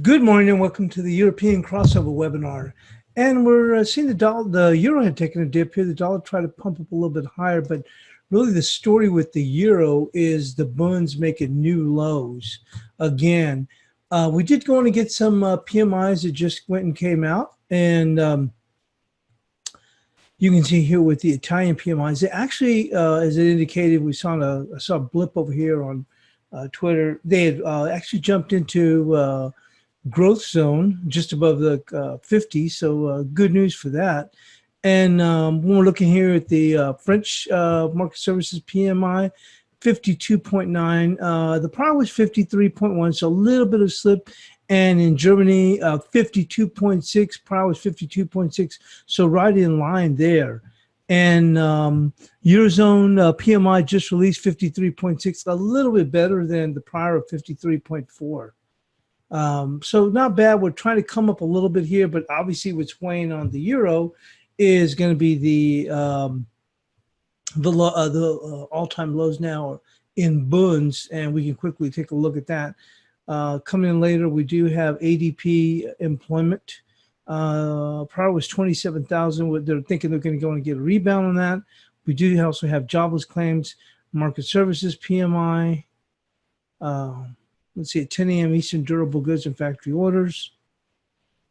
Good morning and welcome to the European crossover webinar. And we're seeing the euro had taken a dip here. The dollar tried to pump up a little bit higher, but really the story with the euro is the bunds making new lows again. We did go on to get some PMIs that just went and came out, and you can see here with the Italian PMIs, they actually, as it indicated, I saw a blip over here on Twitter. They had actually jumped into growth zone just above the 50, so good news for that. And when we're looking here at the French market services PMI, 52.9. The prior was 53.1, so a little bit of slip. And in Germany, 52.6, prior was 52.6, so right in line there. And Eurozone PMI just released 53.6, a little bit better than the prior of 53.4. So not bad. We're trying to come up a little bit here, but obviously what's weighing on the euro is going to be the all-time lows now in bunds, and we can quickly take a look at that. Coming in later, we do have ADP employment. Prior was 27,000. They're thinking they're going to go and get a rebound on that. We do also have jobless claims, market services PMI. Let's see, at 10 a.m. Eastern, durable goods and factory orders,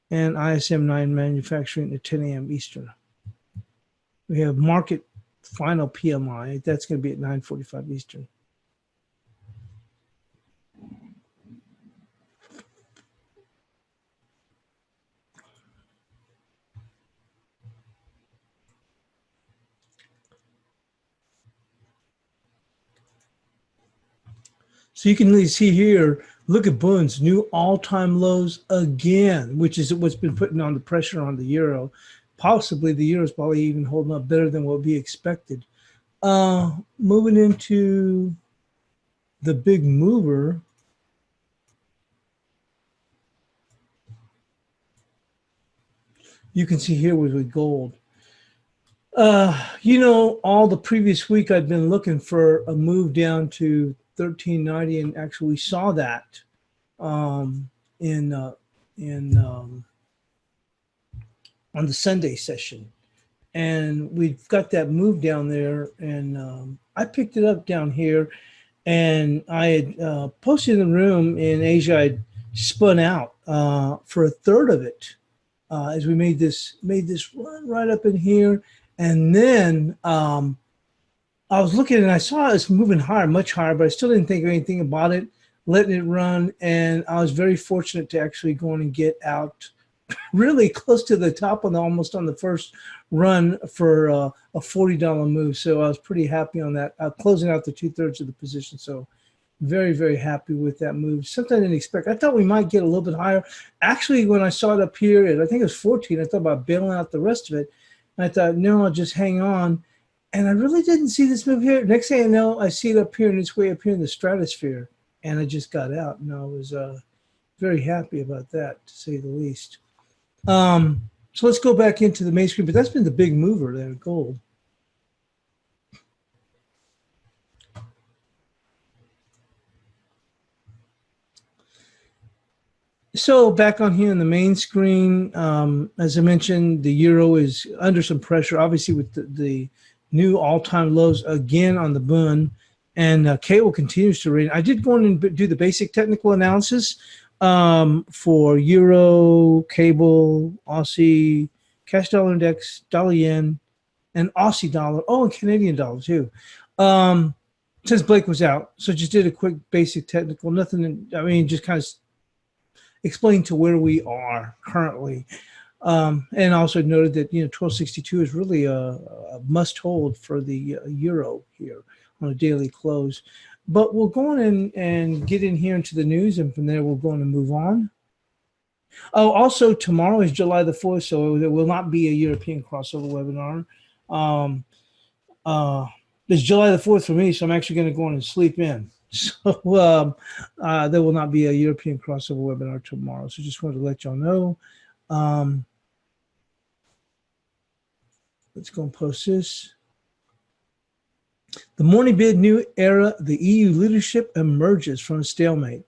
and ISM 9 manufacturing at 10 a.m. Eastern. We have market final PMI. That's going to be at 9:45 Eastern. So you can really see here, look at bunds, new all-time lows again, which is what's been putting on the pressure on the euro. Possibly the euro is probably even holding up better than what we expected. Moving into the big mover. You can see here with gold. All the previous week I'd been looking for a move down to 1390, and actually we saw that on the Sunday session, and we've got that move down there, and I picked it up down here, and I had posted in the room in Asia. I'd spun out for a third of it as we made this run right up in here, and then I was looking and I saw it's moving higher, much higher, but I still didn't think anything about it, letting it run. And I was very fortunate to actually go in and get out really close to the top almost on the first run for a $40 move. So I was pretty happy on that, closing out the 2/3 of the position. So very, very happy with that move. Something I didn't expect. I thought we might get a little bit higher. Actually, when I saw it up here, I think it was 14, I thought about bailing out the rest of it. And I thought, no, I'll just hang on. And I really didn't see this move here. Next thing I know, I see it up here, and it's way up here in the stratosphere. And I just got out, and I was very happy about that, to say the least. So let's go back into the main screen. But that's been the big mover there, gold. So back on here on the main screen, as I mentioned, the euro is under some pressure, obviously with the new all-time lows again on the bund, and cable continues to raise. I did go in and do the basic technical analysis for euro, cable, Aussie, cash dollar index, dollar yen, and Aussie dollar. Oh, and Canadian dollar too. Since Blake was out, so just did a quick basic technical. Nothing. I mean, just kind of explain to where we are currently. And also noted that 1262 is really a must hold for the euro here on a daily close. But we'll go on and get in here into the news, and from there we're going to move on. Oh, also tomorrow is July the 4th, so there will not be a European crossover webinar. It's July the 4th for me, so I'm actually going to go on and sleep in. So there will not be a European crossover webinar tomorrow. So just wanted to let y'all know. Let's go and post this. The morning bid, new era, the EU leadership emerges from a stalemate.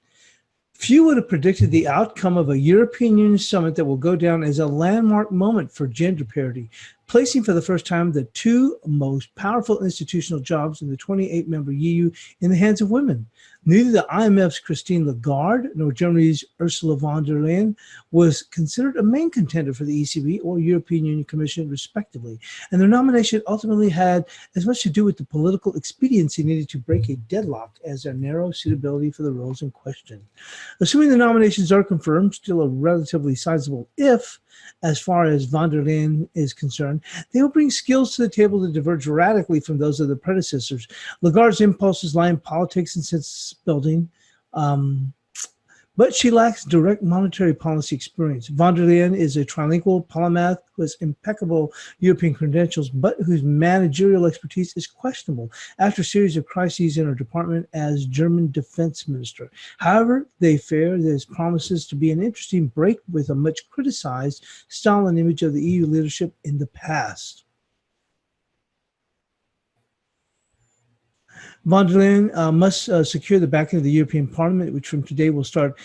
Few would have predicted the outcome of a European Union summit that will go down as a landmark moment for gender parity, placing for the first time the two most powerful institutional jobs in the 28-member EU in the hands of women. Neither the IMF's Christine Lagarde nor Germany's Ursula von der Leyen was considered a main contender for the ECB or European Union Commission, respectively, and their nomination ultimately had as much to do with the political expediency needed to break a deadlock as their narrow suitability for the roles in question. Assuming the nominations are confirmed, still a relatively sizable if, as far as von der Leyen is concerned, they will bring skills to the table that diverge radically from those of their predecessors. Lagarde's impulses lie in politics and sense building, but she lacks direct monetary policy experience. Von der Leyen is a trilingual polymath who has impeccable European credentials, but whose managerial expertise is questionable after a series of crises in her department as German defense minister. However, they fare this promises to be an interesting break with a much criticized style and image of the EU leadership in the past. Von der Leyen must secure the backing of the European Parliament, which from today will start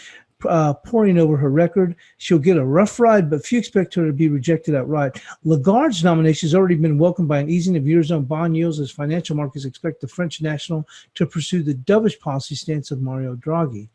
pouring over her record. She'll get a rough ride, but few expect her to be rejected outright. Lagarde's nomination has already been welcomed by an easing of Eurozone bond yields as financial markets expect the French national to pursue the dovish policy stance of Mario Draghi.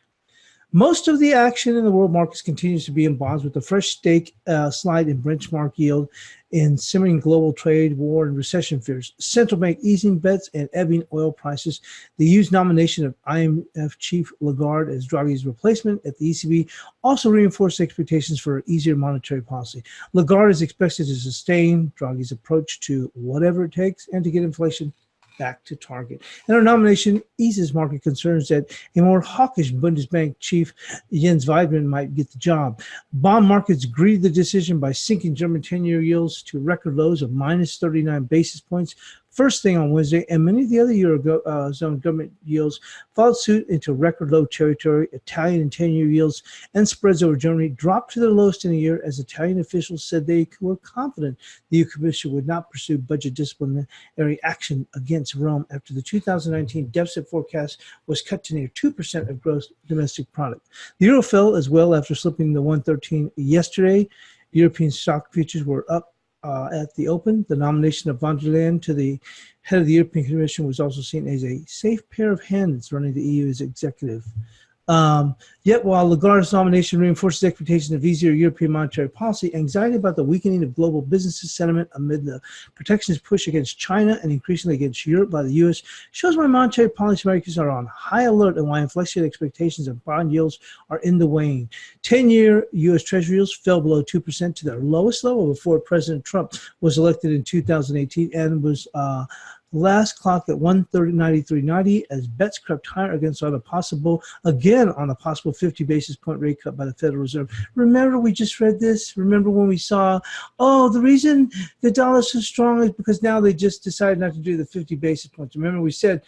Most of the action in the world markets continues to be in bonds, with a fresh stake slide in benchmark yield in simmering global trade, war, and recession fears, central bank easing bets, and ebbing oil prices. The EU's nomination of IMF chief Lagarde as Draghi's replacement at the ECB also reinforced expectations for easier monetary policy. Lagarde is expected to sustain Draghi's approach to whatever it takes and to get inflation back to target. And our nomination eases market concerns that a more hawkish Bundesbank chief Jens Weidmann might get the job. Bond markets greeted the decision by sinking German 10-year yields to record lows of minus 39 basis points first thing on Wednesday, and many of the other Eurozone government yields followed suit into record low territory. Italian and 10-year yields and spreads over Germany dropped to their lowest in a year as Italian officials said they were confident the EU Commission would not pursue budget disciplinary action against Rome after the 2019 deficit forecast was cut to near 2% of gross domestic product. The euro fell as well after slipping to 113 yesterday. European stock futures were up at the open. The nomination of von der Leyen to the head of the European Commission was also seen as a safe pair of hands running the EU's executive. Yet, while Lagarde's nomination reinforces expectations of easier European monetary policy, anxiety about the weakening of global business sentiment amid the protectionist push against China and increasingly against Europe by the U.S. shows why monetary policy makers are on high alert and why inflation expectations of bond yields are in the wane. 10-year U.S. Treasury yields fell below 2% to their lowest level before President Trump was elected in 2018 and was last clocked at 193.90 as bets crept higher on a possible 50 basis point rate cut by the Federal Reserve. Remember, we just read this. Remember when we saw, the reason the dollar is so strong is because now they just decided not to do the 50 basis points. Remember, we said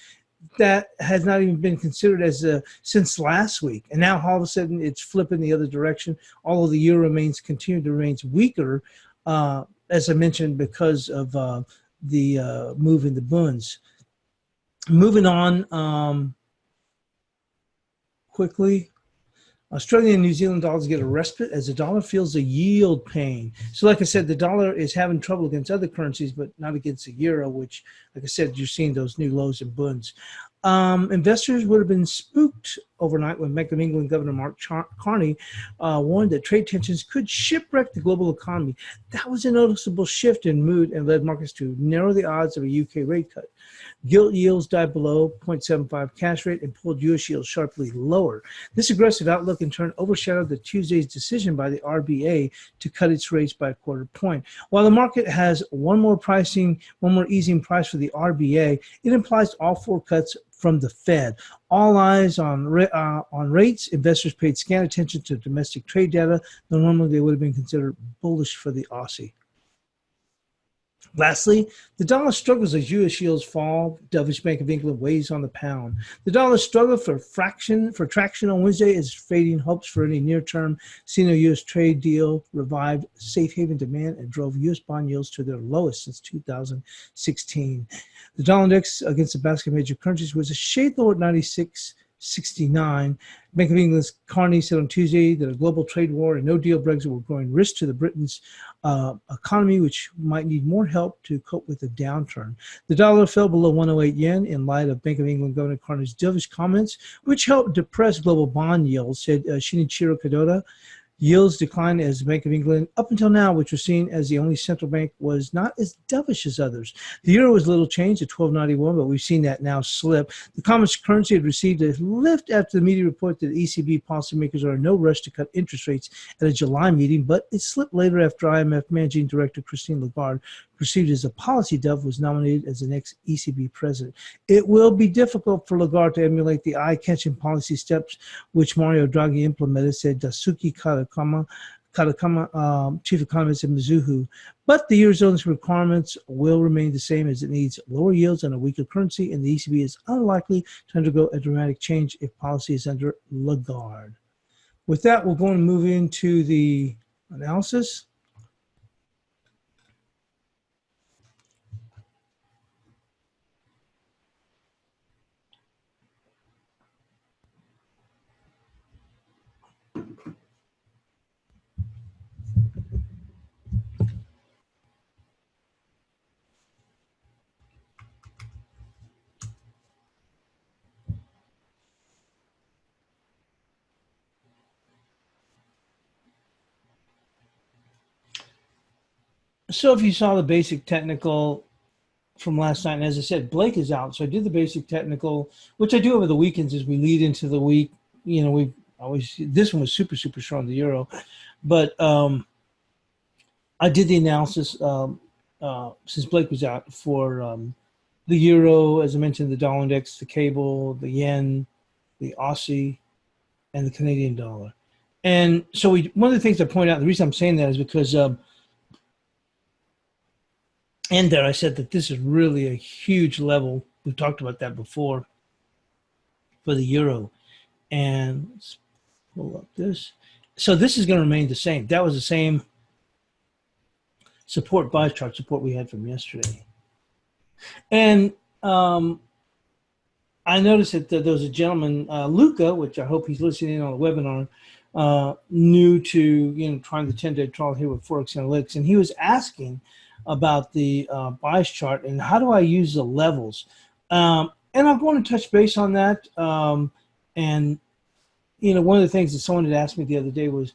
that has not even been considered as since last week, and now all of a sudden it's flipping the other direction. Although the euro continues to remain weaker, as I mentioned, because of the move in the bunds. Moving on quickly, Australian and New Zealand dollars get a respite as the dollar feels a yield pain. So like I said, the dollar is having trouble against other currencies, but not against the euro, which, like I said, you're seeing those new lows in bunds. Investors would have been spooked overnight when Bank of England Governor Mark Carney warned that trade tensions could shipwreck the global economy. That was a noticeable shift in mood and led markets to narrow the odds of a UK rate cut. Gilt yields died below 0.75 cash rate and pulled U.S. yields sharply lower. This aggressive outlook in turn overshadowed the Tuesday's decision by the RBA to cut its rates by a quarter point. While the market has one more easing price for the RBA, it implies all four cuts from the Fed. All eyes on rates. Investors paid scant attention to domestic trade data, though normally they would have been considered bullish for the Aussie. Lastly, the dollar struggles as U.S. yields fall. Dovish Bank of England weighs on the pound. The dollar struggled for traction on Wednesday as fading hopes for any near-term Sino-U.S. trade deal revived safe haven demand and drove U.S. bond yields to their lowest since 2016. The dollar index against the basket of major currencies was a shade lower at 96 12.69. Bank of England's Carney said on Tuesday that a global trade war and no-deal Brexit were growing risk to the Britain's economy, which might need more help to cope with the downturn. The dollar fell below 108 yen in light of Bank of England Governor Carney's dovish comments, which helped depress global bond yields, said Shinichiro Kadota. Yields declined as the Bank of England, up until now, which was seen as the only central bank, was not as dovish as others. The euro was little changed at 12.91, but we've seen that now slip. The common currency had received a lift after the media report that ECB policymakers are in no rush to cut interest rates at a July meeting, but it slipped later after IMF Managing Director Christine Lagarde, perceived as a policy dove, was nominated as the next ECB president. It will be difficult for Lagarde to emulate the eye-catching policy steps which Mario Draghi implemented, said Daisuke Katakama, chief economist at Mizuho. But the Eurozone's requirements will remain the same, as it needs lower yields and a weaker currency, and the ECB is unlikely to undergo a dramatic change if policy is under Lagarde. With that, we're going to move into the analysis. So if you saw the basic technical from last night, and as I said, Blake is out, so I did the basic technical, which I do over the weekends as we lead into the week. You know, we always, this one was super strong, the euro, but I did the analysis since Blake was out for the euro, as I mentioned, the dollar index, the cable, the yen, the Aussie, and the Canadian dollar. And so one of the things I point out, the reason I'm saying that is because and there I said that this is really a huge level. We've talked about that before for the euro. And let's pull up this. So this is going to remain the same. That was the same support bias chart support we had from yesterday. And I noticed that there was a gentleman, Luca, which I hope he's listening on the webinar, new to trying the 10-day trial here with ForexAnalytix, and he was asking about the bias chart and how do I use the levels. And I'm going to touch base on that. And one of the things that someone had asked me the other day was,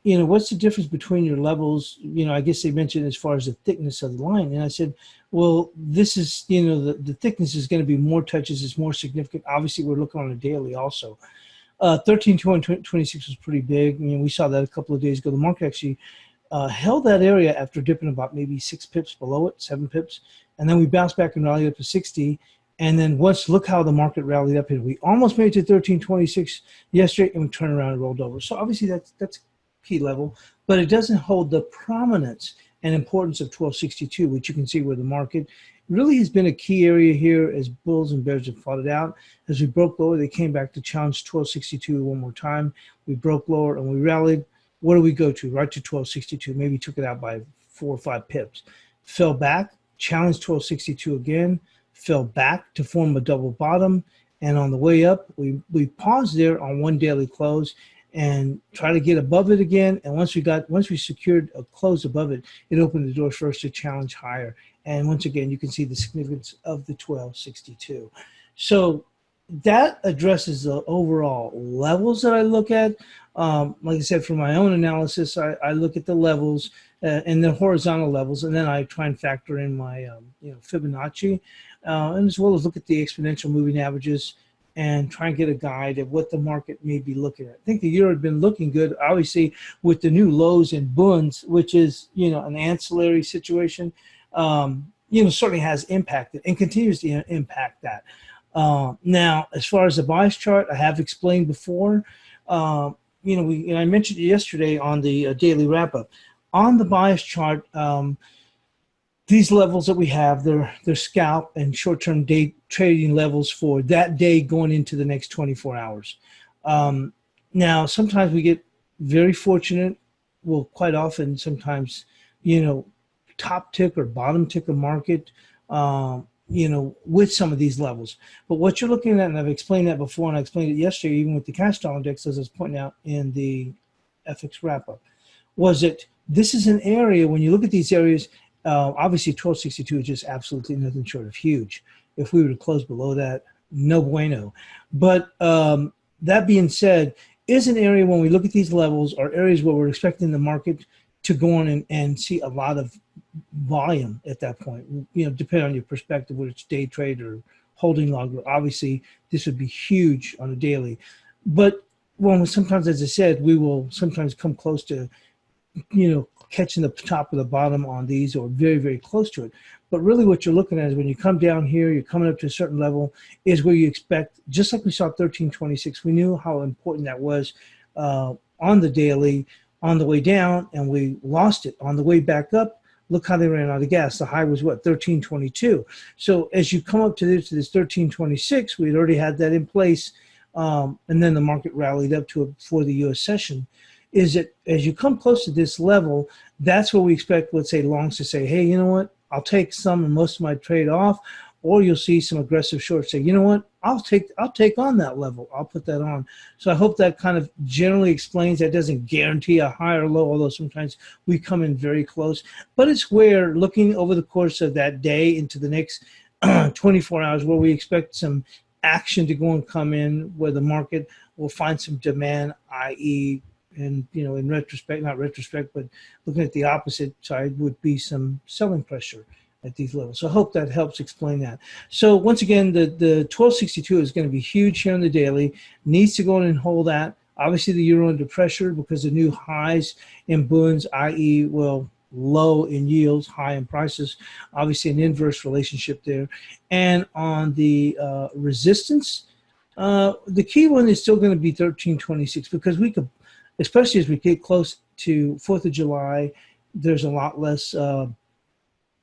what's the difference between your levels? I guess they mentioned as far as the thickness of the line. And I said, well, this is, the thickness is going to be more touches, it's more significant. Obviously, we're looking on a daily also. 13.226 was pretty big. We saw that a couple of days ago. The market actually held that area after dipping about maybe 6 pips below it, 7 pips. And then we bounced back and rallied up to 60. And then look how the market rallied up here. We almost made it to 13.26 yesterday, and we turned around and rolled over. So obviously that's key level, but it doesn't hold the prominence and importance of 1262, which you can see where the market really has been a key area here as bulls and bears have fought it out. As we broke lower, they came back to challenge 1262 one more time. We broke lower and we rallied. What do we go to? Right to 1262, maybe took it out by 4 or 5 pips. Fell back, challenged 1262 again, fell back to form a double bottom. And on the way up, we paused there on one daily close and try to get above it again. And once we secured a close above it, it opened the doors for us to challenge higher. And once again, you can see the significance of the 1262. So that addresses the overall levels that I look at. Like I said, for my own analysis, I look at the levels and the horizontal levels, and then I try and factor in my Fibonacci, and as well as look at the exponential moving averages and try and get a guide of what the market may be looking at. I think the euro had been looking good, obviously, with the new lows and bunds, which is an ancillary situation. Certainly has impacted and continues to impact that. Now, as far as the bias chart, I have explained before. I mentioned yesterday on the daily wrap up. On the bias chart, these levels that we have, they're scalp and short-term day trading levels for that day going into the next 24 hours. Now, sometimes we get very fortunate. Well, quite often, sometimes, top tick or bottom tick a market. with some of these levels. But what you're looking at, and I've explained that before, and I explained it yesterday, even with the cash dollar index, as I was pointing out in the FX wrap up, was that this is an area, when you look at these areas, obviously 1262 is just absolutely nothing short of huge. If we were to close below that, no bueno. But that being said, is an area when we look at these levels are areas where we're expecting the market to go on and see a lot of volume at that point, depending on your perspective, whether it's day trade or holding longer. Obviously, this would be huge on a daily. But when sometimes, as I said, we will sometimes come close to, catching the top of the bottom on these or very, very close to it. But really what you're looking at is when you come down here, you're coming up to a certain level, is where you expect, just like we saw 1326, we knew how important that was on the daily, on the way down, and we lost it. On the way back up, look how they ran out of gas. The high was what, 1322. So as you come up to this 1326, we'd already had that in place, and then the market rallied up to it before the U.S. session. Is that as you come close to this level, that's where we expect, let's say, longs to say, hey, you know what, I'll take some and most of my trade off, or you'll see some aggressive shorts say, you know what, I'll take on that level. I'll put that on. So I hope that kind of generally explains. That doesn't guarantee a high or low, although sometimes we come in very close. But it's where, looking over the course of that day into the next 24 hours, where we expect some action to go and come in, where the market will find some demand, i.e., and in retrospect, not retrospect, but looking at the opposite side, would be some selling pressure at these levels. So I hope that helps explain that. So once again, the 1262 is going to be huge here on the daily. Needs to go in and hold that. Obviously, the euro under pressure because of new highs in bunds, i.e., low in yields, high in prices. Obviously, an inverse relationship there. And on the resistance, the key one is still going to be 1326 because we could, especially as we get close to 4th of July, there's a lot less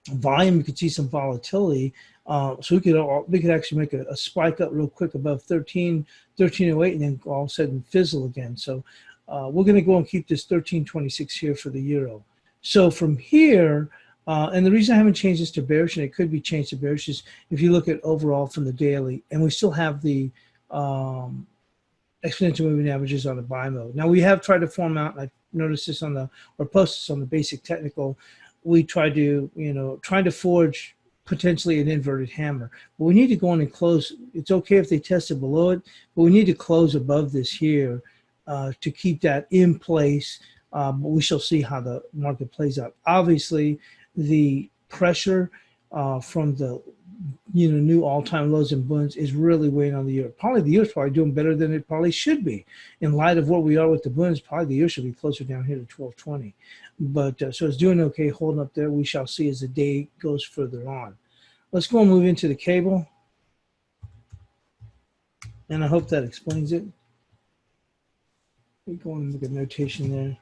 volume. You could see some volatility. So we could actually make a spike up real quick above 1308 and then all of a sudden fizzle again. So we're going to go and keep this 1326 here for the euro. So from here, and the reason I haven't changed this to bearish, and it could be changed to bearish, is if you look at overall from the daily, and we still have the exponential moving averages on the buy mode. Now we have tried to form out, and I noticed this on or post this on the basic technical, we tried to, trying to forge potentially an inverted hammer. But we need to go in and close. It's okay if they tested below it, but we need to close above this here to keep that in place. But we shall see how the market plays out. Obviously, the pressure from the new all-time lows and bunds is really weighing on the euro. Probably the euro is probably doing better than it probably should be. In light of where we are with the bunds, probably the euro should be closer down here to 1220. But so it's doing okay, holding up there. We shall see as the day goes further on. Let's go and move into the cable. And I hope that explains it. Let me go and make a notation there.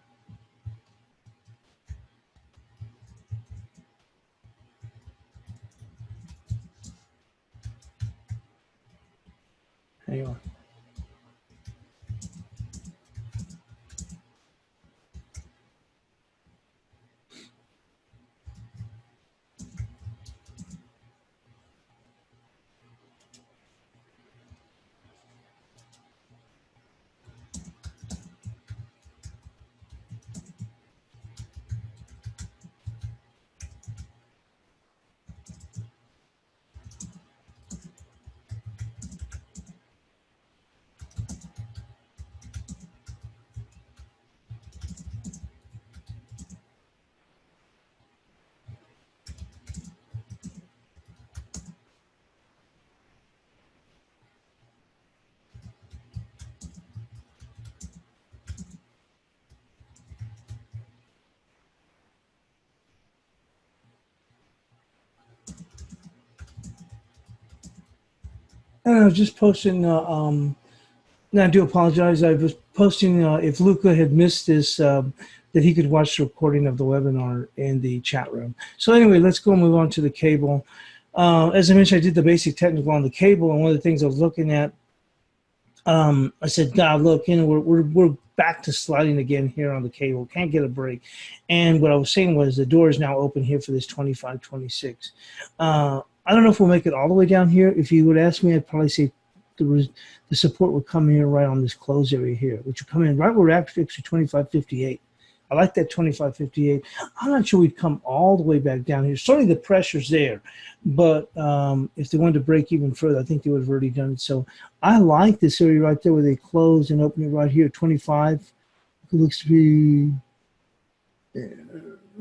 Hang on. And I was just posting, and I do apologize. I was posting if Luca had missed this, that he could watch the recording of the webinar in the chat room. So anyway, let's go and move on to the cable. As I mentioned, I did the basic technical on the cable, and one of the things I was looking at, I said, God, look, we're back to sliding again here on the cable. Can't get a break. And what I was saying was the door is now open here for this 25-26. I don't know if we'll make it all the way down here. If you would ask me, I'd probably say the support would come here right on this close area here, which would come in right where we're actually 25.58. I like that 25.58. I'm not sure we'd come all the way back down here. Certainly the pressure's there, but if they wanted to break even further, I think they would have already done it. So I like this area right there where they close and open it right here, 25. It looks to be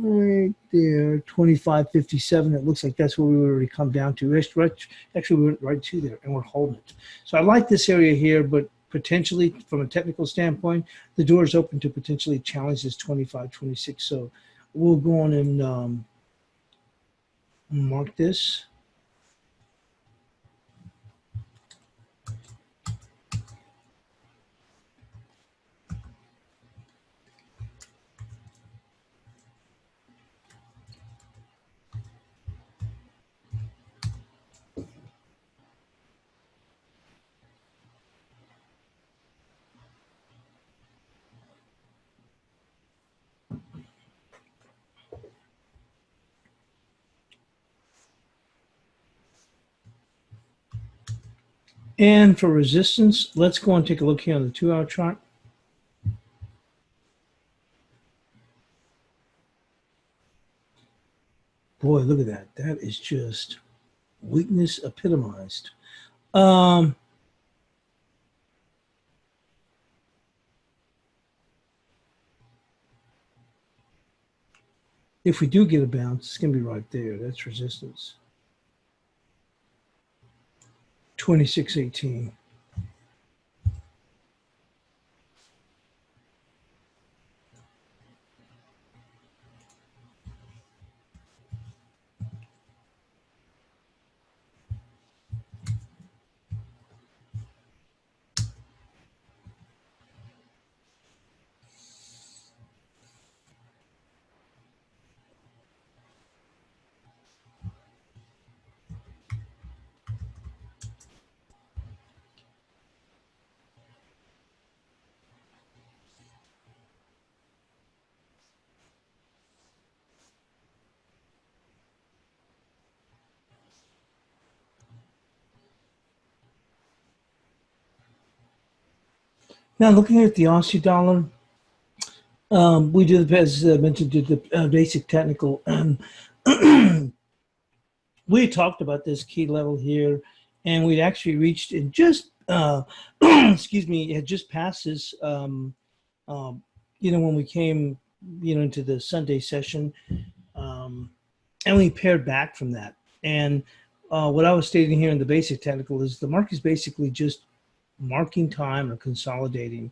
right there, 25.57. It looks like that's where we would already come down to. Actually, we went right to there, and we're holding it. So I like this area here, but potentially, from a technical standpoint, the door is open to potentially challenge this 25.26. So we'll go on and mark this. And for resistance, let's go and take a look here on the 2-hour chart. Boy, look at that. That is just weakness epitomized. If we do get a bounce, it's going to be right there. That's resistance. 26.18. Now, looking at the Aussie dollar, we did, as I mentioned, did the basic technical. We talked about this key level here, and we'd actually reached it just, excuse me, it had just passed this, when we came, into the Sunday session, and we paired back from that. And what I was stating here in the basic technical is the market is basically just marking time or consolidating.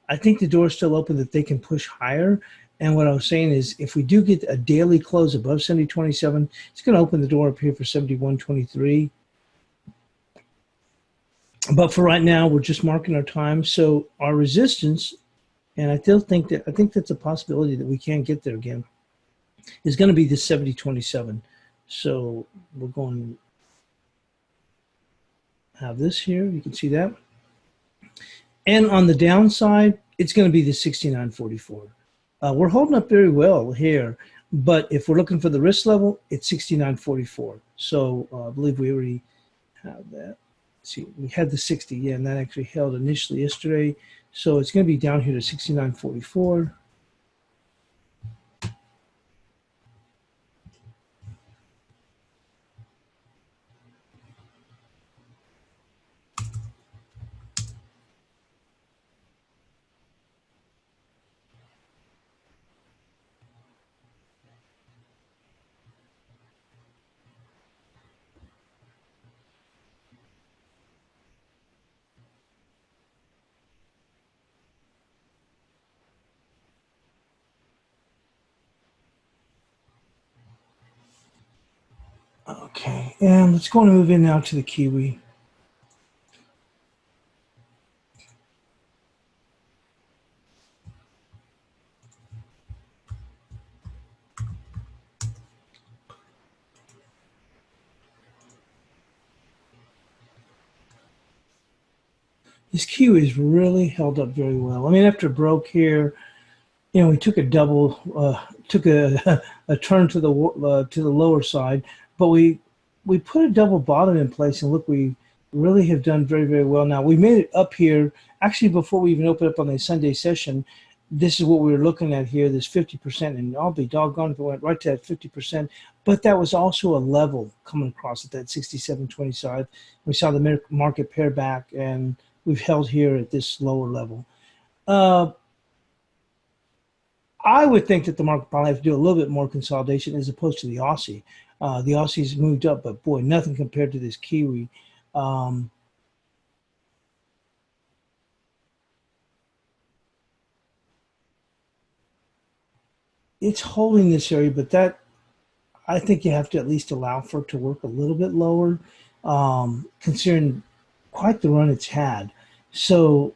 I think the door is still open that they can push higher. And what I was saying is if we do get a daily close above 70.27, it's going to open the door up here for 71.23. But for right now, we're just marking our time. So our resistance, and I think that's a possibility that we can get there again, is going to be the 70.27. So we're going to have this here. You can see that. And on the downside, it's going to be the 69.44. We're holding up very well here, but if we're looking for the risk level, it's 69.44. So I believe we already have that. Let's see, we had the 60, yeah, and that actually held initially yesterday. So it's going to be down here to 69.44. Okay, and let's go and move in now to the Kiwi. This Kiwi has really held up very well. I mean, after it broke here, we took a double, took a turn to the lower side, but we we put a double bottom in place, and look, we really have done very, very well. Now we made it up here. Actually, before we even opened up on the Sunday session, this is what we were looking at here, this 50%, and I'll be doggone if it went right to that 50%. But that was also a level coming across at that 67.25. We saw the market pare back, and we've held here at this lower level. I would think that the market probably have to do a little bit more consolidation as opposed to the Aussie. The Aussie's moved up, but boy, nothing compared to this Kiwi. It's holding this area, but that I think you have to at least allow for it to work a little bit lower, considering quite the run it's had. So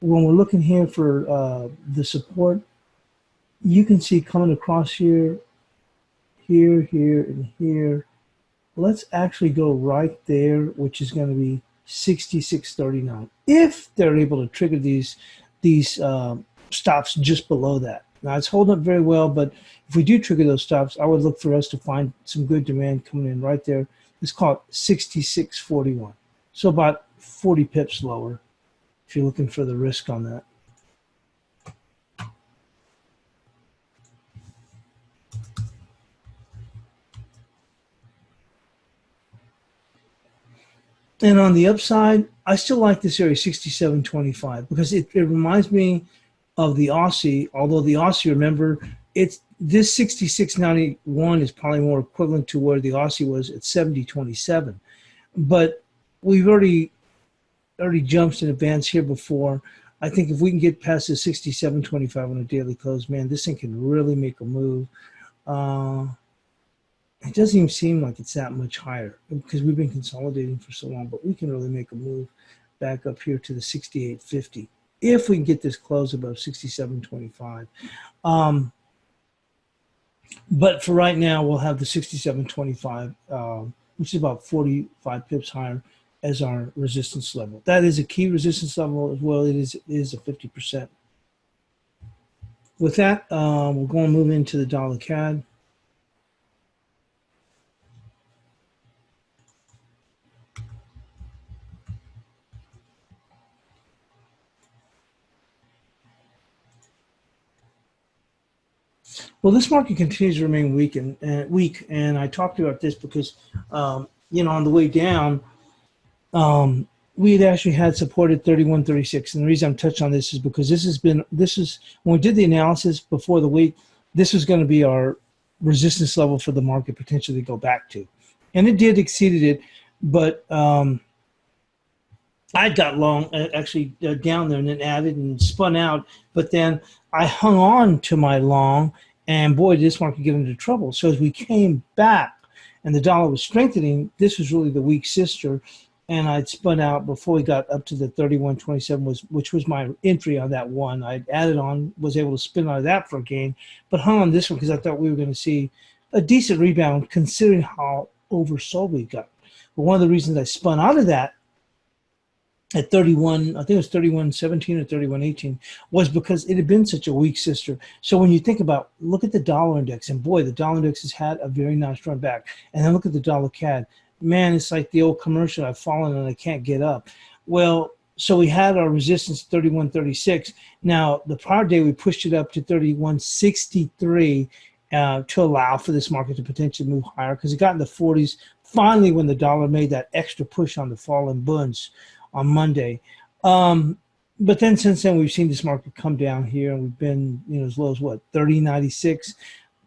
when we're looking here for the support, you can see coming across here, here, and here. Let's actually go right there, which is going to be 66.39. If they're able to trigger these stops just below that. Now it's holding up very well, but if we do trigger those stops, I would look for us to find some good demand coming in right there. Let's call it 66.41. So about 40 pips lower if you're looking for the risk on that. And on the upside, I still like this area 67.25 because it reminds me of the Aussie, although the Aussie, remember, it's this 66.91 is probably more equivalent to where the Aussie was at 70.27. But we've already jumped in advance here before. I think if we can get past the 67.25 on a daily close, man, this thing can really make a move. It doesn't even seem like it's that much higher because we've been consolidating for so long, but we can really make a move back up here to the 68.50 if we can get this close above 67.25. But for right now, we'll have the 67.25, which is about 45 pips higher as our resistance level. That is a key resistance level as well. It is a 50%. With that, we're going to move into the dollar CAD. Well, this market continues to remain weak, and I talked about this because, on the way down, we had actually had supported 31.36, and the reason I'm touching on this is because this is when we did the analysis before the week, this was going to be our resistance level for the market potentially to go back to, and it did exceeded it, but I got long actually down there and then added and spun out, but then I hung on to my long. And boy, did this market get into trouble. So as we came back and the dollar was strengthening, this was really the weak sister. And I'd spun out before we got up to the 31.27, which was my entry on that one. I'd added on, was able to spin out of that for a gain, but hung on this one because I thought we were going to see a decent rebound considering how oversold we got. But one of the reasons I spun out of that at 31, I think it was 31.17 or 31.18, was because it had been such a weak sister. So when you think about, look at the dollar index, and boy, the dollar index has had a very nice run back. And then look at the dollar CAD. Man, it's like the old commercial, I've fallen and I can't get up. Well, so we had our resistance 31.36. Now, the prior day, we pushed it up to 31.63 to allow for this market to potentially move higher because it got in the 40s finally when the dollar made that extra push on the fallen bunds on Monday. But then since then, we've seen this market come down here, and we've been as low as what, 30.96.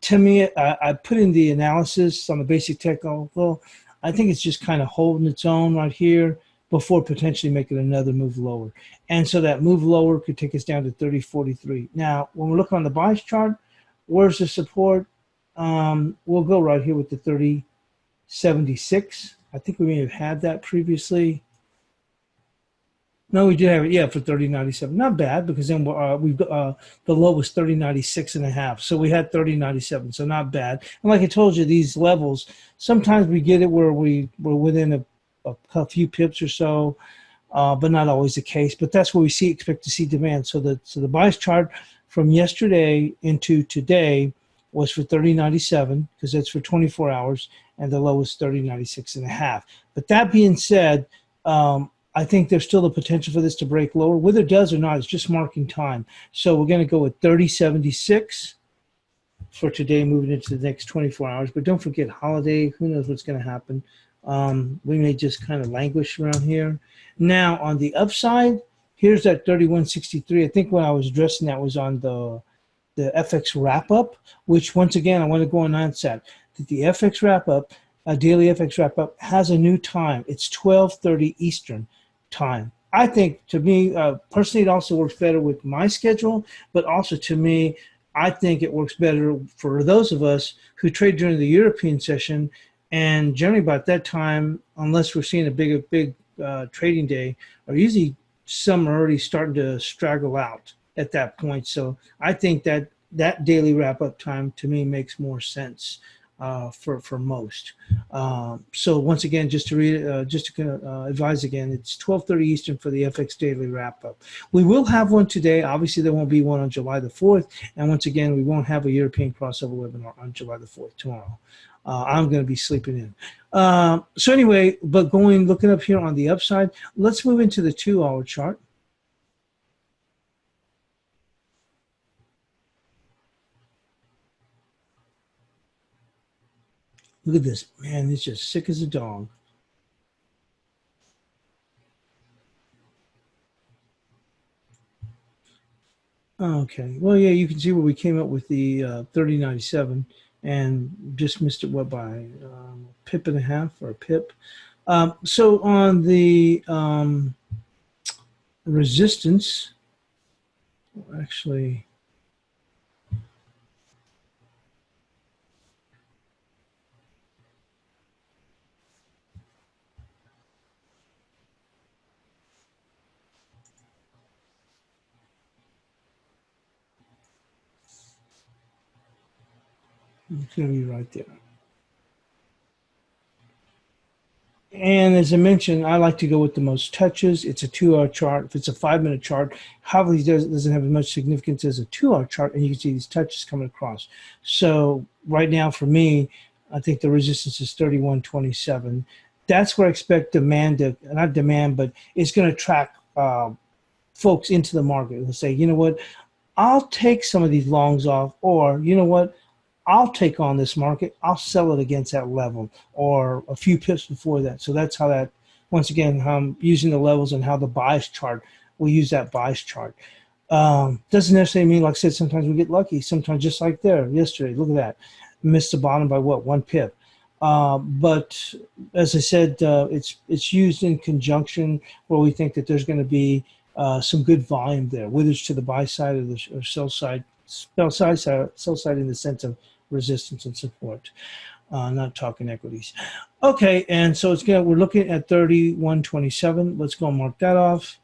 To me, I put in the analysis on the basic technical. I think it's just kind of holding its own right here before potentially making another move lower. And so that move lower could take us down to 30.43. Now, when we're looking on the bias chart, where's the support? We'll go right here with the 30.76. I think we may have had that previously. No, we did have it, yeah, for 30.97. Not bad, because then we've got the low was 30.96.5. So we had 30.97, so not bad. And like I told you, these levels, sometimes we get it where we're within a few pips or so, but not always the case. But that's where we expect to see demand. So the bias chart from yesterday into today was for 30.97 because that's for 24 hours, and the low was 30.96.5. But that being said, I think there's still the potential for this to break lower. Whether it does or not, it's just marking time. So we're going to go with 30.76 for today, moving into the next 24 hours. But don't forget holiday. Who knows what's going to happen? We may just kind of languish around here. Now, on the upside, here's that 31.63. I think when I was addressing that was on the FX wrap-up, which once again, I want to go on onset. That the FX wrap-up, a daily FX wrap-up, has a new time. It's 12:30 Eastern time. I think, to me, personally, it also works better with my schedule, but also to me, I think it works better for those of us who trade during the European session. And generally about that time, unless we're seeing a big trading day, are usually some are already starting to straggle out at that point. So I think that that daily wrap-up time to me makes more sense for most. So once again, just to read, advise again, it's 12:30 Eastern for the FX daily wrap-up. We will have one today. Obviously, there won't be one on July the 4th. And once again, we won't have a European crossover webinar on July the 4th tomorrow. I'm going to be sleeping in. So anyway, but looking up here on the upside, let's move into the 2-hour chart. Look at this, man, it's just sick as a dog. Okay, well, yeah, you can see where we came up with the 30.97 and just missed it, what, by a pip and a half or a pip. So on the resistance, actually, it's going to be right there. And as I mentioned, I like to go with the most touches. It's a 2-hour chart. If it's a 5-minute chart, probably doesn't have as much significance as a 2-hour chart, and you can see these touches coming across. So right now for me, I think the resistance is 31.27. That's where I expect demand to, not demand, but it's going to attract folks into the market. They'll say, you know what, I'll take some of these longs off, or you know what, I'll take on this market. I'll sell it against that level or a few pips before that. So that's how that, once again, how I'm using the levels and how the bias chart, we'll use that bias chart. Doesn't necessarily mean, like I said, sometimes we get lucky. Sometimes just like there yesterday, look at that. Missed the bottom by what, 1 pip. But as I said, it's used in conjunction where we think that there's going to be some good volume there, whether it's to the buy side or the sell side in the sense of resistance and support. Not talking equities. Okay, and so it's we're looking at 31.27. Let's go and mark that off.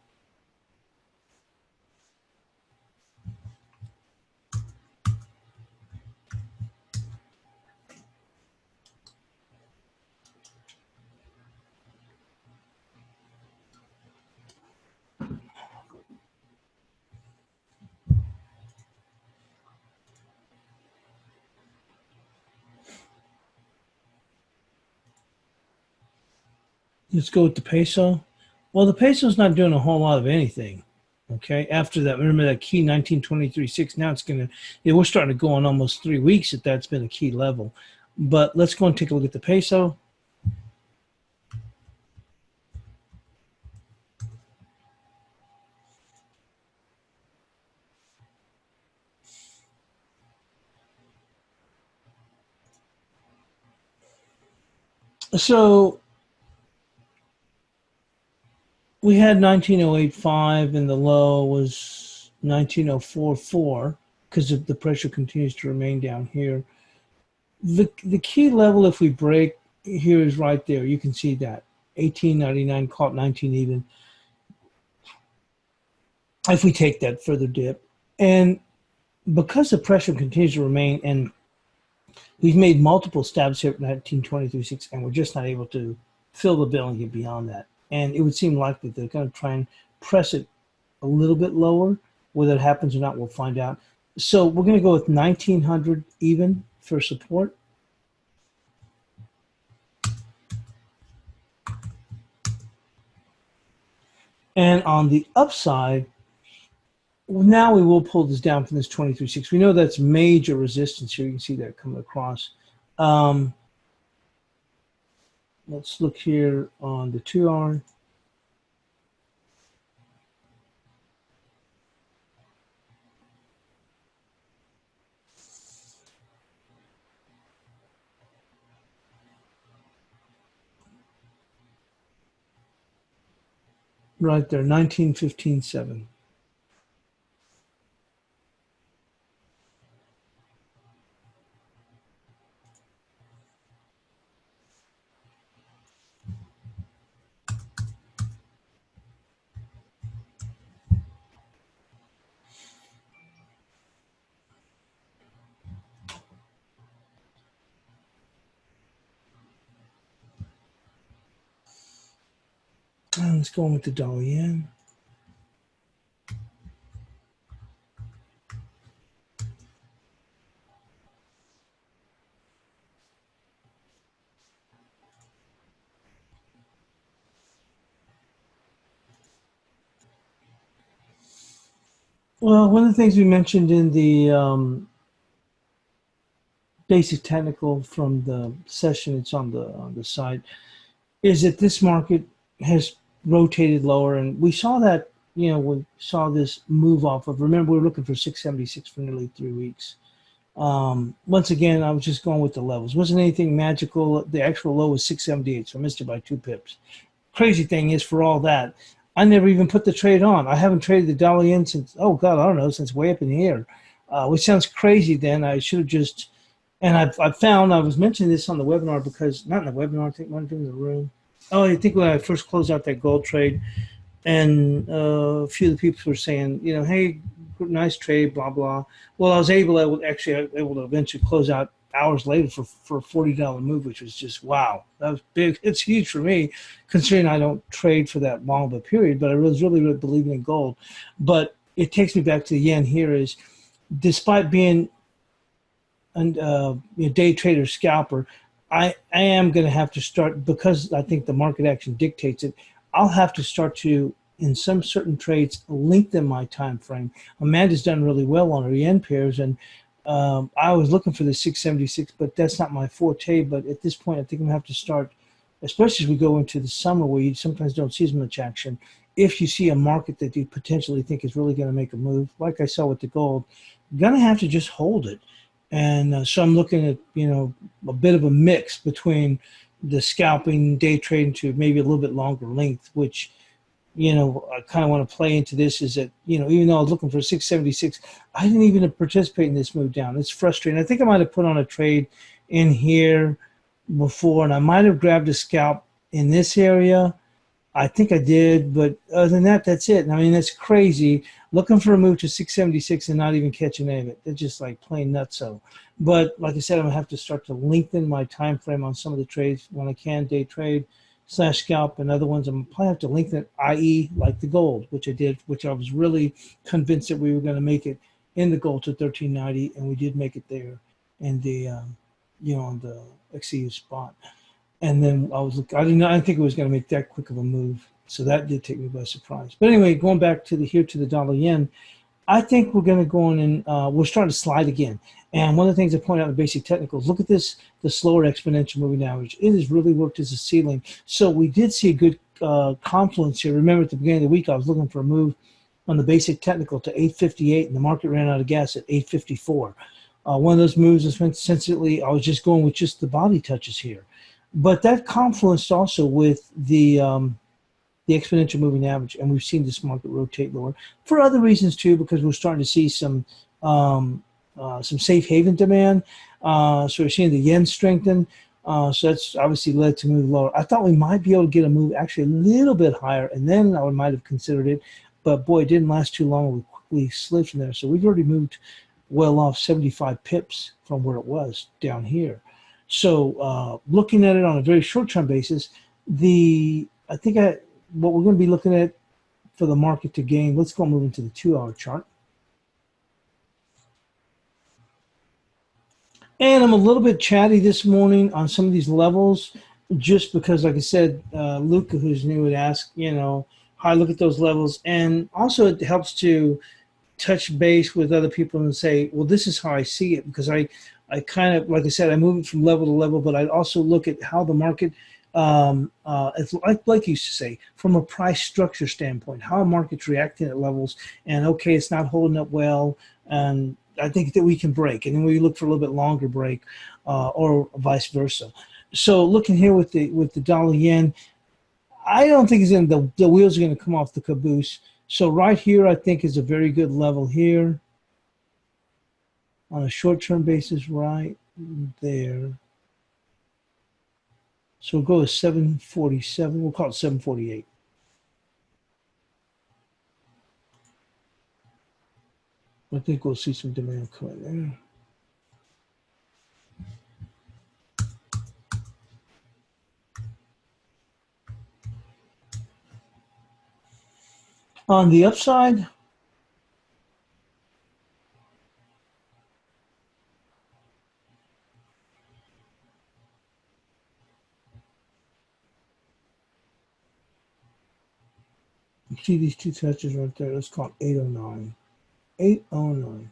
Let's go with the peso. Well, the peso's not doing a whole lot of anything. Okay, after that, remember that key 1923.6. Now it's going to, we're starting to go on almost 3 weeks that that's been a key level. But let's go and take a look at the peso. So we had 1908.5 and the low was 1904.4 because the pressure continues to remain down here. The key level, if we break here, is right there. You can see that 18.99, caught 19 even. If we take that further dip, and because the pressure continues to remain, and we've made multiple stabs here at 1923.6, and we're just not able to fill the bill and get beyond that. And it would seem likely they're going to try and press it a little bit lower. Whether it happens or not, we'll find out. So we're going to go with 1900 even for support. And on the upside, now we will pull this down from this 23.6. We know that's major resistance here. You can see that coming across. Um, let's look here on the 2 hour. Right there, 1915.7. Let's go with the dollar yen. Well, one of the things we mentioned in the basic technical from the session, it's on the side, is that this market has rotated lower, and we saw that. We saw this move off of. Remember, we were looking for 676 for nearly 3 weeks. Once again, I was just going with the levels. Wasn't anything magical. The actual low was 678, so I missed it by 2 pips. Crazy thing is, for all that, I never even put the trade on. I haven't traded the dollar yen since, oh God, I don't know, since way up in the air, which sounds crazy. Then I should have just, and I found, I was mentioning this on the webinar, because not in the webinar, I think one of them in the room. Oh, I think when I first closed out that gold trade, and a few of the people were saying, hey, nice trade, blah blah. Well, I was able to eventually close out hours later for a $40 move, which was just wow. That was big. It's huge for me, considering I don't trade for that long of a period. But I was really, really believing in gold. But it takes me back to the yen. Here is, despite being a day trader scalper, I am going to have to start, because I think the market action dictates it. I'll have to start to, in some certain trades, lengthen my time frame. Amanda's done really well on her yen pairs, and I was looking for the 676, but that's not my forte. But at this point, I think I'm going to have to start, especially as we go into the summer where you sometimes don't see as much action. If you see a market that you potentially think is really going to make a move, like I saw with the gold, you're going to have to just hold it. And so I'm looking at, a bit of a mix between the scalping, day trading to maybe a little bit longer length, which, I kind of want to play into this, is that, even though I was looking for 676, I didn't even participate in this move down. It's frustrating. I think I might have put on a trade in here before, and I might have grabbed a scalp in this area. I think I did, but other than that, that's it. I mean, that's crazy. Looking for a move to 676 and not even catching any of it. They're just like plain nutso. But like I said, I'm gonna have to start to lengthen my time frame on some of the trades when I can, day trade / scalp, and other ones. I'm probably have to lengthen it, i.e., like the gold, which I did, which I was really convinced that we were going to make it in the gold to 1390, and we did make it there in the, on the XEU spot. And then I didn't think it was going to make that quick of a move. So that did take me by surprise. But anyway, going back to the dollar yen, I think we're going to go in and we're starting to slide again. And one of the things I point out in the basic technicals, look at this, the slower exponential moving average. It has really worked as a ceiling. So we did see a good confluence here. Remember, at the beginning of the week, I was looking for a move on the basic technical to 858, and the market ran out of gas at 854. One of those moves, essentially, I was just going with just the body touches here. But that confluenced also with the exponential moving average, and we've seen this market rotate lower for other reasons too, because we're starting to see some safe haven demand. So we're seeing the yen strengthen. So that's obviously led to move lower. I thought we might be able to get a move actually a little bit higher, and then I might have considered it. But boy, it didn't last too long. We quickly slid from there. So we've already moved well off 75 pips from where it was down here. So looking at it on a very short-term basis, what we're going to be looking at for the market to gain, let's go move into the 2 hour chart. And I'm a little bit chatty this morning on some of these levels, just because, like I said, Luca, who's new, would ask, how I look at those levels. And also, it helps to touch base with other people and say, well, this is how I see it, because I kind of, like I said, I move it from level to level, but I also look at how the market, it's like you used to say, from a price structure standpoint, how a market's reacting at levels, and okay, it's not holding up well, and I think that we can break, and then we look for a little bit longer break, or vice versa. So looking here with the dollar yen, I don't think the wheels are going to come off the caboose. So right here, I think is a very good level here on a short-term basis, right there. So we'll go with 747. We'll call it 748. I think we'll see some demand coming there. On the upside, you see these two touches right there. Let's call it 809. 809.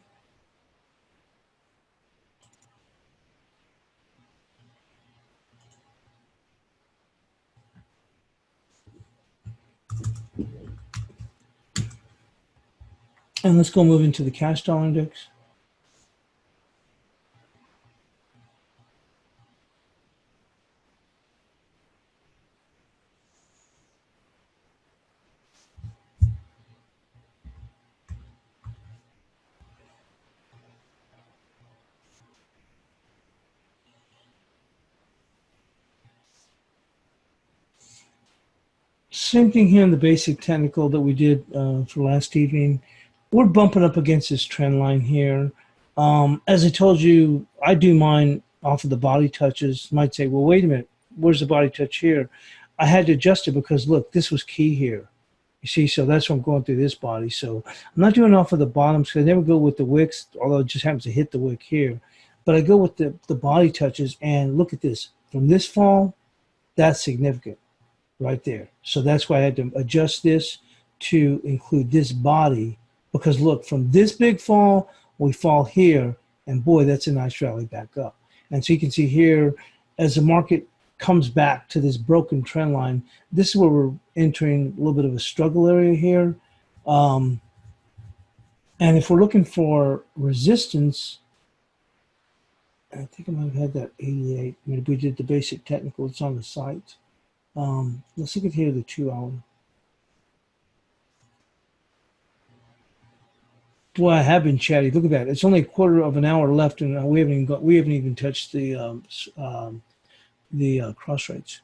And let's go move into the cash dollar index. Same thing here in the basic technical that we did for last evening. We're bumping up against this trend line here. As I told you, I do mine off of the body touches. You might say, well, wait a minute, where's the body touch here? I had to adjust it because look, this was key here. You see, so that's why I'm going through this body. So I'm not doing off of the bottoms because I never go with the wicks, although it just happens to hit the wick here. But I go with the body touches, and look at this. From this fall, that's significant right there. So that's why I had to adjust this to include this body, because look, from this big fall, we fall here, and boy, that's a nice rally back up. And so you can see here, as the market comes back to this broken trend line, this is where we're entering a little bit of a struggle area here. Um, and if we're looking for resistance, I think I might have had that 88. I mean, if we did the basic technical, it's on the site. Let's look at here the 2 hour. Boy, I have been chatty. Look at that. It's only a quarter of an hour left, and we haven't even touched the cross rates.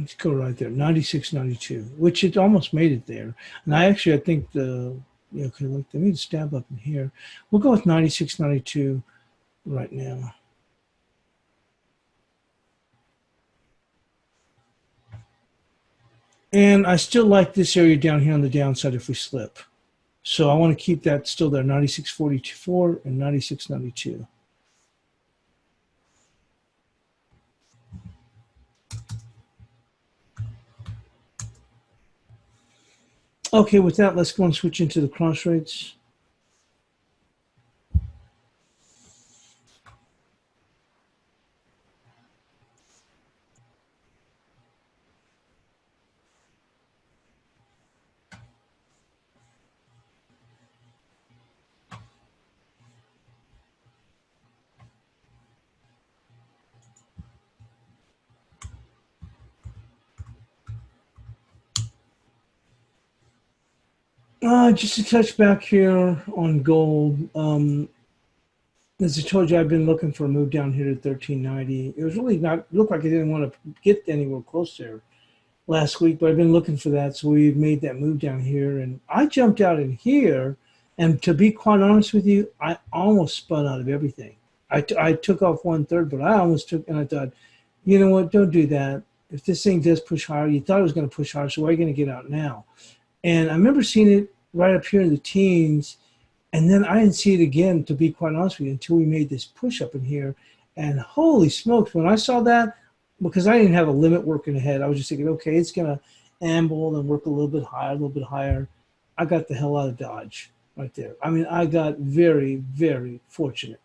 Let's go right there, 96.92, which it almost made it there. And I think okay, look, let me stab up in here. We'll go with 96.92 right now. And I still like this area down here on the downside if we slip. So I want to keep that still there, 96.44 and 96.92. Okay, with that, let's go and switch into the cross rates. Just to touch back here on gold. As I told you, I've been looking for a move down here to 1390. It was really not, looked like I didn't want to get anywhere close there last week, but I've been looking for that. So we've made that move down here. And I jumped out in here And to be quite honest with you, I almost spun out of everything. I took off 1/3, but I almost took, and I thought, you know what, don't do that. If this thing does push higher, you thought it was going to push higher, so why are you going to get out now? And I remember seeing it right up here in the teens, and then I didn't see it again, to be quite honest with you, until we made this push up in here. And holy smokes, when I saw that, because I didn't have a limit working ahead, I was just thinking, okay, it's going to amble and work a little bit higher, a little bit higher. I got the hell out of Dodge right there. I mean, I got very, very fortunate.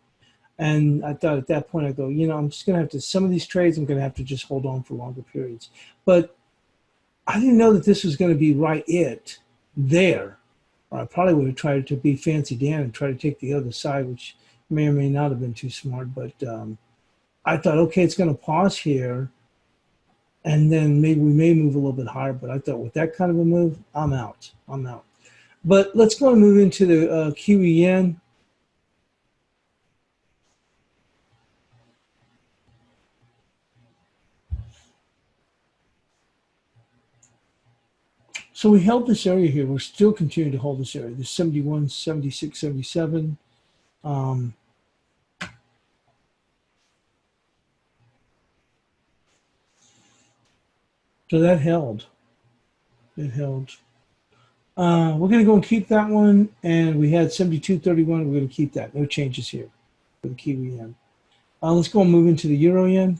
And I thought at that point, I go, you know, I'm just going to have to, some of these trades, I'm going to have to just hold on for longer periods. But I didn't know that this was going to be right there. Or I probably would have tried to be fancy Dan and try to take the other side, which may or may not have been too smart. But I thought, okay, it's going to pause here. And then maybe we may move a little bit higher. But I thought with that kind of a move, I'm out. But let's go and move into the Kiwi Yen. So we held this area here. We're still continuing to hold this area. This 71, 76, 77. So that held. It held. We're going to go and keep that one. And we had 72.31. We're going to keep that. No changes here for the Kiwi Yen. Let's go and move into the Euro Yen.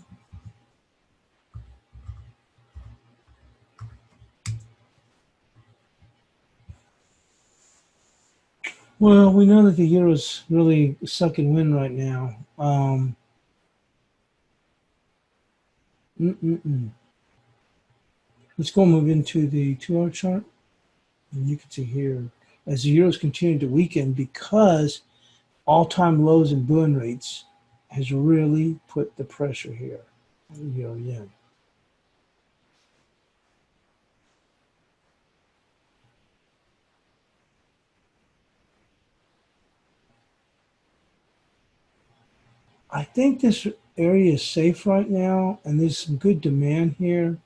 Well, we know that the Euro's really sucking wind right now. Let's go and move into the 2-hour chart. And you can see here, as the Euro's continuing to weaken, because all-time lows in Buin rates has really put the pressure here on the Euro Yen. I think this area is safe right now, and there's some good demand here.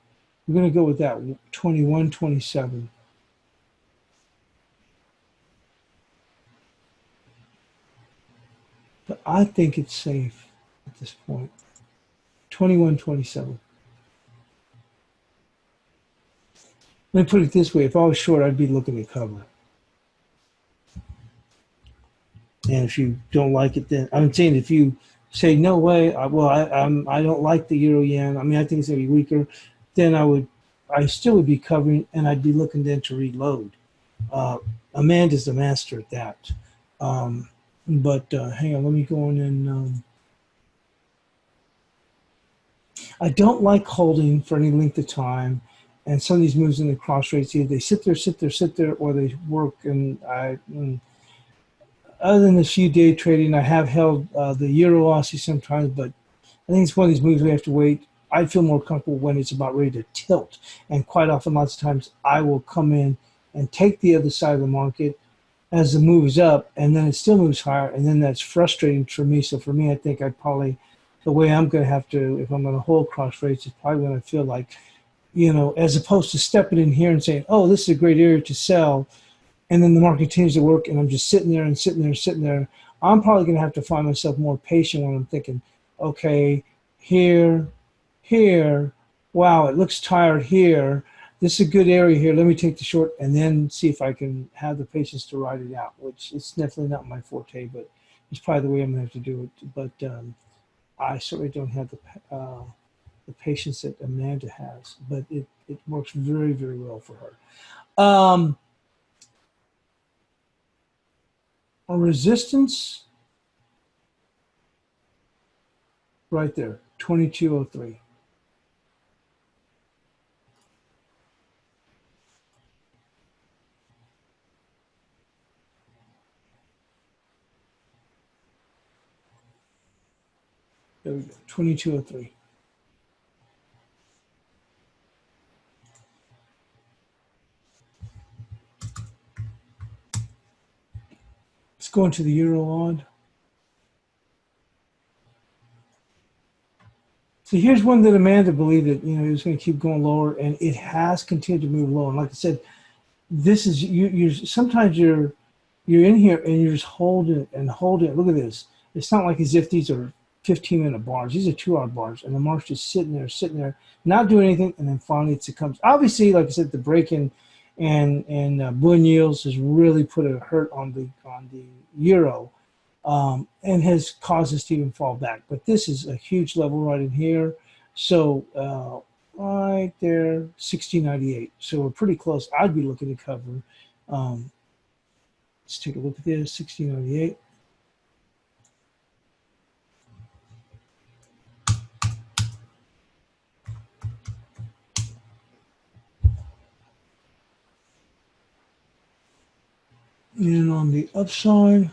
We're going to go with that 21.27. But I think it's safe at this point. 21.27. Let me put it this way. If I was short, I'd be looking at cover. And if you don't like it, then I'm saying if you say, no way, I don't like the Euro Yen, I mean, I think it's going to be weaker, then I still would be covering, and I'd be looking then to reload. Amanda's the master at that. But hang on, let me go in and I don't like holding for any length of time. And some of these moves in the cross rates, either they sit there, or they work. And other than this few day trading, I have held the Euro Aussie sometimes, but I think it's one of these moves we have to wait. I feel more comfortable when it's about ready to tilt. And quite often, lots of times, I will come in and take the other side of the market as the move is up, and then it still moves higher, and then that's frustrating for me. So for me, I think I'd probably, the way I'm going to have to, if I'm going to hold cross rates, is probably when I feel like, you know, as opposed to stepping in here and saying, oh, this is a great area to sell, and then the market continues to work, and I'm just sitting there. I'm probably going to have to find myself more patient when I'm thinking, okay, here, wow, it looks tired here. This is a good area here. Let me take the short and then see if I can have the patience to ride it out, which is definitely not my forte, but it's probably the way I'm going to have to do it. But I certainly don't have the patience that Amanda has, but it works very, very well for her. A resistance right there, 22.03. There we go, 22.03. Let's go into the Euro odd. So here's one that Amanda believed that, you know, it was going to keep going lower, and it has continued to move lower. And like I said, this is you're sometimes you're you're in here and you're just holding it and holding it. Look at this. It's not like as if these are 15-minute bars. These are 2-hour bars, and the mark's just sitting there, not doing anything, and then finally it succumbs. Obviously, like I said, the break-in and bullion yields has really put a hurt on the euro, and has caused us to even fall back. But this is a huge level right in here. So right there, 1698. So we're pretty close. I'd be looking to cover. Um, let's take a look at this, 1698. And on the upside,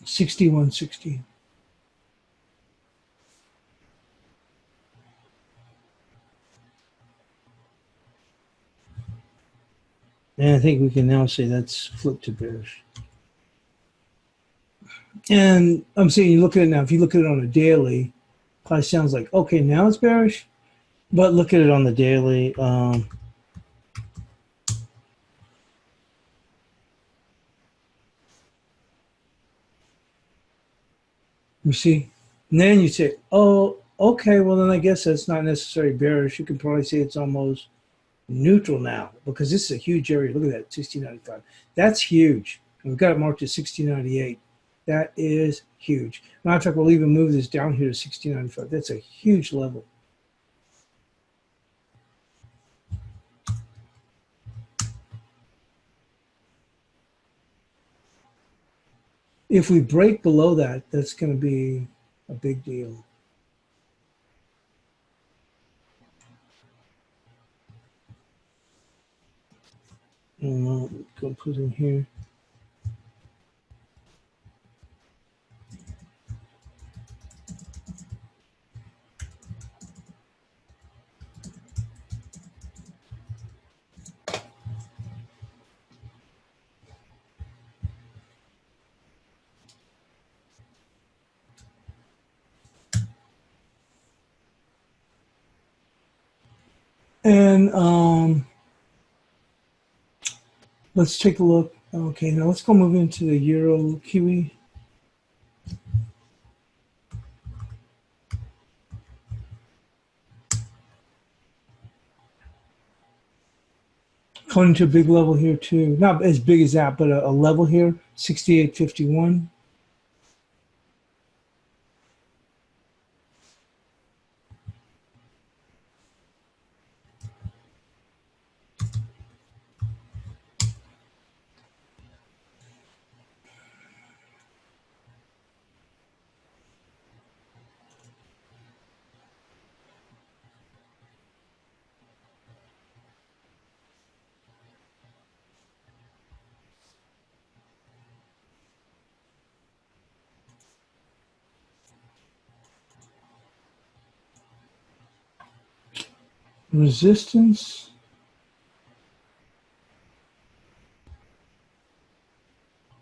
6160. And I think we can now say that's flipped to bearish. And I'm saying you look at it now, if you look at it on a daily, probably sounds like, okay, now it's bearish. But look at it on the daily. You see? And then you say, oh, okay, well, then I guess that's not necessarily bearish. You can probably say it's almost neutral now because this is a huge area. Look at that, 1695. That's huge. And we've got it marked at 1698. That is huge. Matter of fact, we'll even move this down here to 1695. That's a huge level. If we break below that, that's going to be a big deal. And I'll go put in here. And let's take a look. Okay, now let's go move into the Euro Kiwi. Coming to a big level here too. Not as big as that, but a level here, 68.51. Resistance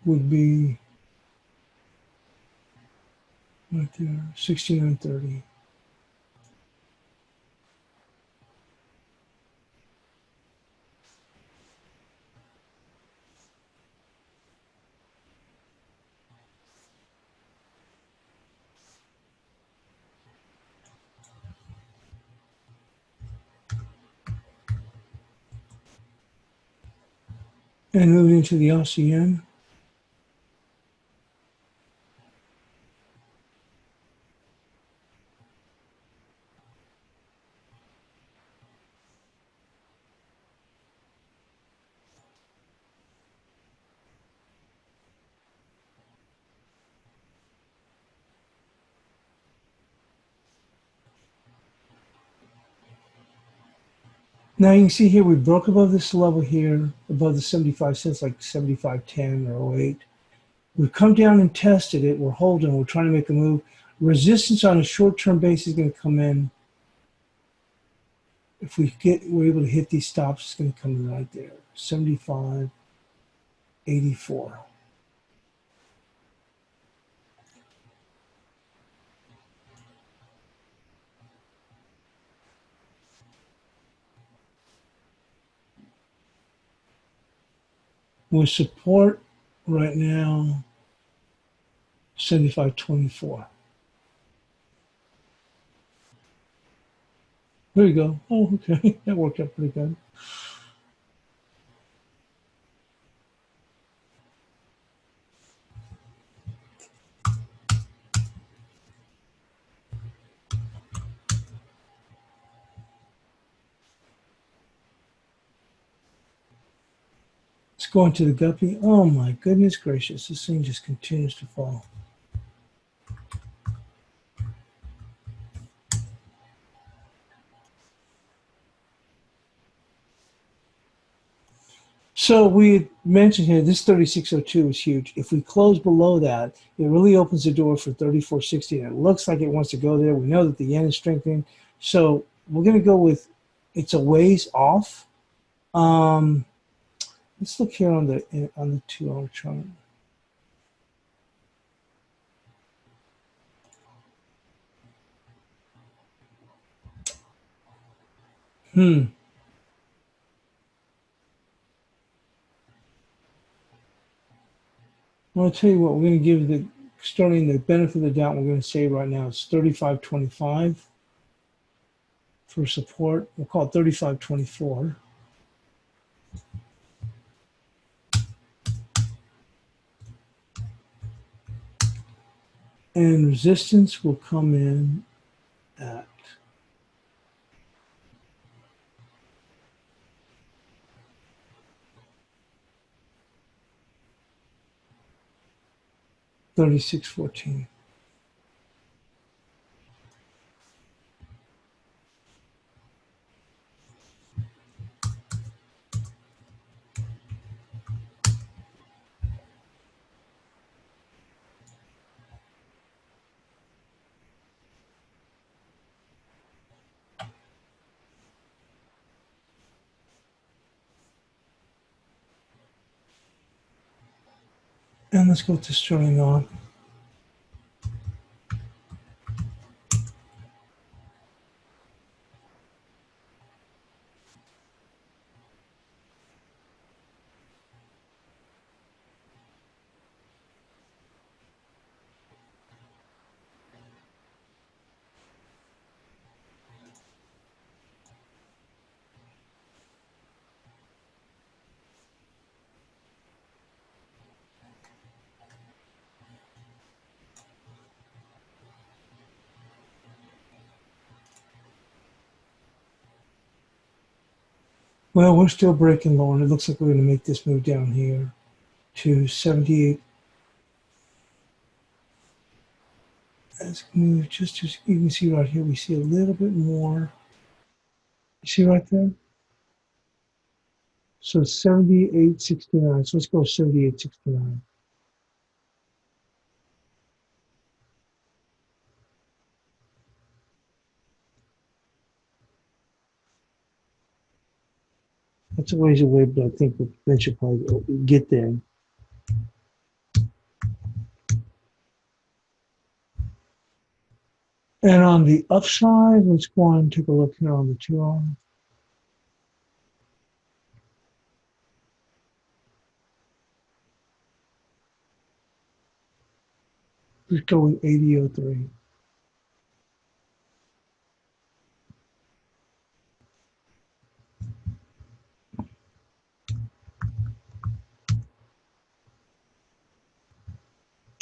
would be right there, 69.30. And moving into the ASEAN. Now you can see here we broke above this level here, above the 75 cents, like 75.10 or '08. We've come down and tested it. We're holding. We're trying to make a move. Resistance on a short-term basis is going to come in. If we're able to hit these stops, it's going to come in right there, 75.84. with support right now 75.24. There you go. Oh, okay. That worked out pretty good. Let's go into the guppy. Oh my goodness gracious. This thing just continues to fall. So we mentioned here, this 3602 is huge. If we close below that, it really opens the door for 3460. And it looks like it wants to go there. We know that the yen is strengthening. So we're going to go with, it's a ways off. Let's look here on the 2-hour chart. Well, I'll tell you what, we're going to give the, starting the benefit of the doubt, we're going to say right now it's 35.25 for support. We'll call it 35.24. And resistance will come in at 36.14. And let's go to sterling on. Well, we're still breaking lower, and it looks like we're going to make this move down here to 78. Let's move just to, you can see right here, we see a little bit more. You see right there? So 78.69. So let's go 78.69. That's a ways away, but I think we eventually probably get there. And on the upside, let's go and take a look here on the 2-hour. Let's go with 80.03.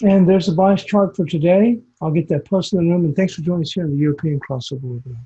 And there's the bias chart for today. I'll get that posted in the room. And thanks for joining us here on the European crossover webinar.